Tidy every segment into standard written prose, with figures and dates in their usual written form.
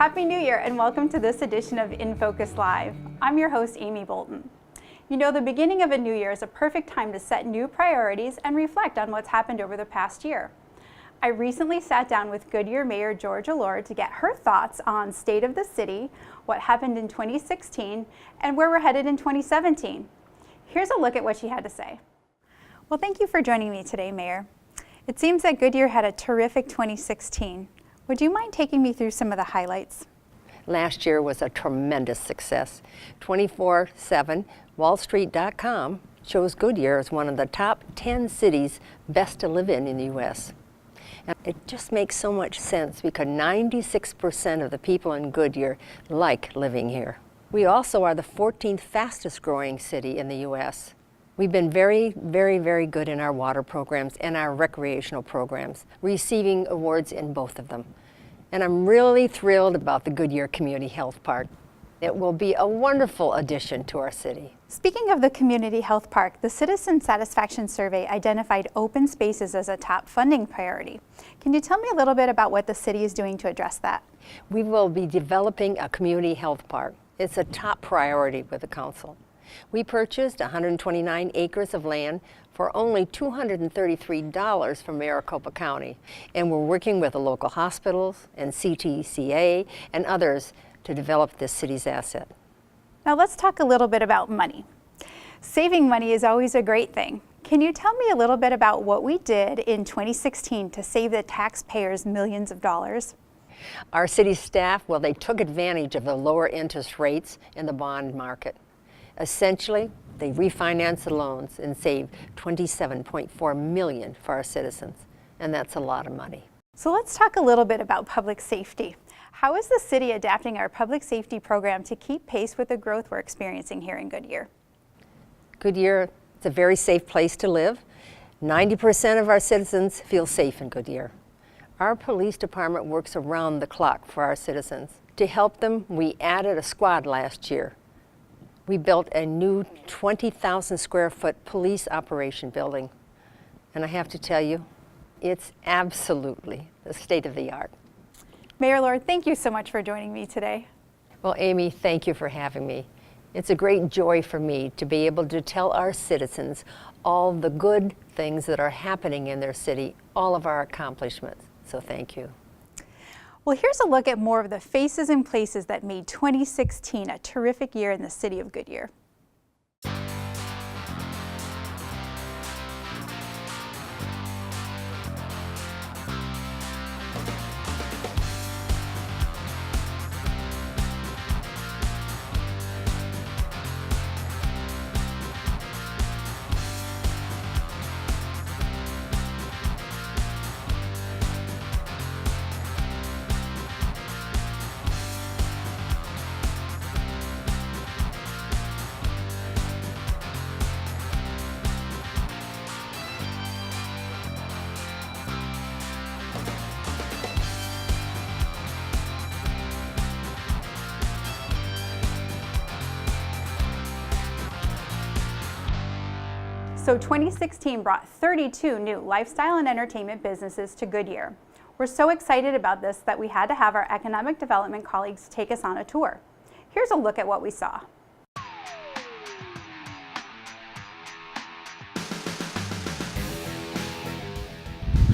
Happy New Year and welcome to this edition of InFocus Live. I'm your host, Amy Bolton. You know, the beginning of a new year is a perfect time to set new priorities and reflect on what's happened over the past year. I recently sat down with Goodyear Mayor Georgia Lord to get her thoughts on state of the city, what happened in 2016, and where we're headed in 2017. Here's a look at what she had to say. Well, thank you for joining me today, Mayor. It seems that Goodyear had a terrific 2016. Would you mind taking me through some of the highlights? Last year was a tremendous success. 24/7 wallstreet.com shows Goodyear as one of the top 10 cities best to live in the U.S. And it just makes so much sense because 96% of the people in Goodyear like living here. We also are the 14th fastest growing city in the U.S. We've been very good in our water programs and our recreational programs, receiving awards in both of them. And I'm really thrilled about the Goodyear Community Health Park. It will be a wonderful addition to our city. Speaking of the Community Health Park, the Citizen Satisfaction Survey identified open spaces as a top funding priority. Can you tell me a little bit about what the city is doing to address that? We will be developing a community health park. It's a top priority with the council. We purchased 129 acres of land for only $233 from Maricopa County, and we're working with the local hospitals and CTCA and others to develop this city's asset. Now let's talk a little bit about money. Saving money is always a great thing. Can you tell me a little bit about what we did in 2016 to save the taxpayers millions of dollars? Our city staff, well, they took advantage of the lower interest rates in the bond market. Essentially, they refinanced the loans and saved $27.4 million for our citizens, and that's a lot of money. So let's talk a little bit about public safety. How is the city adapting our public safety program to keep pace with the growth we're experiencing here in Goodyear? Goodyear is a very safe place to live. 90% of our citizens feel safe in Goodyear. Our police department works around the clock for our citizens. To help them, we added a squad last year. We built a new 20,000 square foot police operation building. And I have to tell you, it's absolutely the state of the art. Mayor Lord, thank you so much for joining me today. Well, Amy, thank you for having me. It's a great joy for me to be able to tell our citizens all the good things that are happening in their city, all of our accomplishments. So thank you. Well, here's a look at more of the faces and places that made 2016 a terrific year in the city of Goodyear. So 2016 brought 32 new lifestyle and entertainment businesses to Goodyear. We're so excited about this that we had to have our economic development colleagues take us on a tour. Here's a look at what we saw.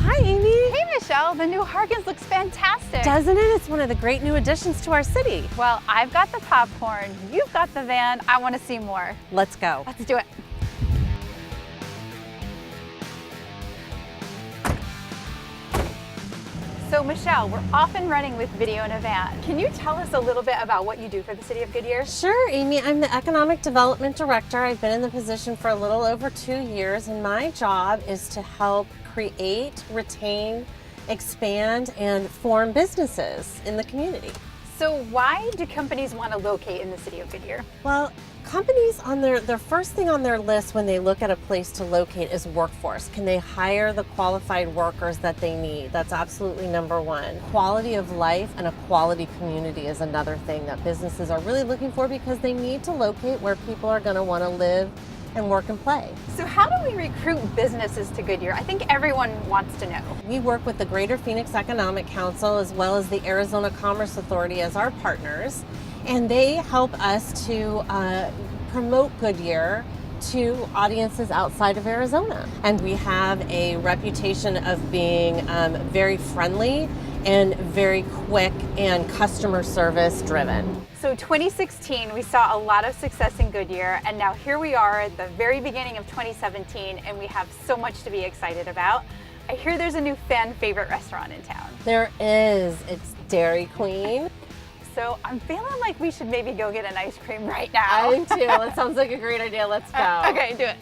Hi, Amy. Hey, Michelle, the new Harkins looks fantastic. Doesn't it? It's one of the great new additions to our city. Well, I've got the popcorn, you've got the van, I want to see more. Let's go. Let's do it. So Michelle, we're often running with video in a van. Can you tell us a little bit about what you do for the city of Goodyear? Sure, Amy. I'm the Economic Development Director. I've been in the position for a little over 2 years, and my job is to help create, retain, expand, and form businesses in the community. So why do companies want to locate in the city of Goodyear? Well, companies on their first thing on their list when they look at a place to locate is workforce. Can they hire the qualified workers that they need? That's absolutely number one. Quality of life and a quality community is another thing that businesses are really looking for because they need to locate where people are going to want to live and work and play. So how do we recruit businesses to Goodyear? I think everyone wants to know. We work with the Greater Phoenix Economic Council as well as the Arizona Commerce Authority as our partners, and they help us to promote Goodyear to audiences outside of Arizona. And we have a reputation of being very friendly and very quick and customer service driven. So 2016, we saw a lot of success in Goodyear, and now here we are at the very beginning of 2017, and we have so much to be excited about. I hear there's a new fan favorite restaurant in town. There is. It's Dairy Queen. So I'm feeling like we should maybe go get an ice cream right now. I do too. That sounds like a great idea. Let's go. Okay, do it.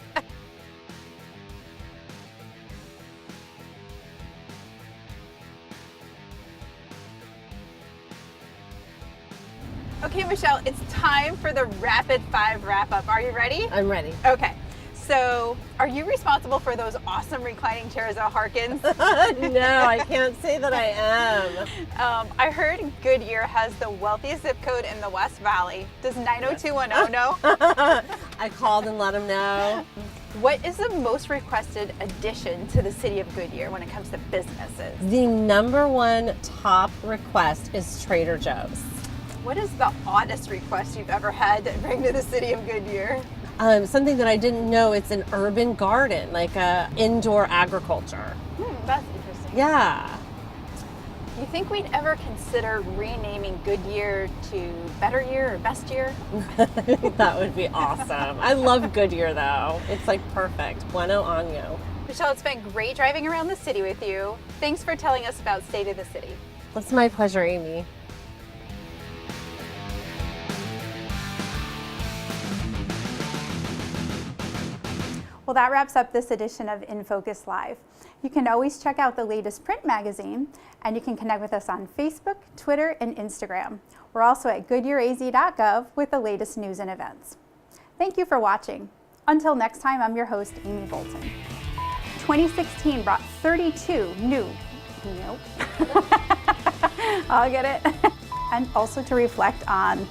Okay, Michelle, it's time for the Rapid 5 wrap-up. Are you ready? I'm ready. Okay, so are you responsible for those awesome reclining chairs at Harkins? No, I can't say that I am. I heard Goodyear has the wealthiest zip code in the West Valley. Does 90210 know? I called and let them know. What is the most requested addition to the city of Goodyear when it comes to businesses? The #1 top request is Trader Joe's. What is the oddest request you've ever had to bring to the city of Goodyear? Something that I didn't know, it's an urban garden, like indoor agriculture. That's interesting. Yeah. You think we'd ever consider renaming Goodyear to Better Year or Best Year? That would be awesome. I love Goodyear though. It's like perfect. Bueno año. Michelle, it's been great driving around the city with you. Thanks for telling us about State of the City. It's my pleasure, Amy. Well, that wraps up this edition of InFocus Live. You can always check out the latest print magazine, and you can connect with us on Facebook, Twitter, and Instagram. We're also at goodyearaz.gov with the latest news and events. Thank you for watching. Until next time, I'm your host, Amy Bolton. 2016 brought 32 new, I'll get it, and also to reflect on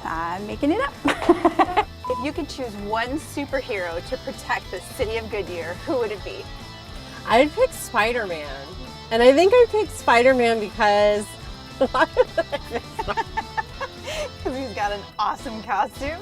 making it up. If you could choose one superhero to protect the city of Goodyear, who would it be? I'd pick Spider-Man. And I think I'd pick Spider-Man because Because he's got an awesome costume.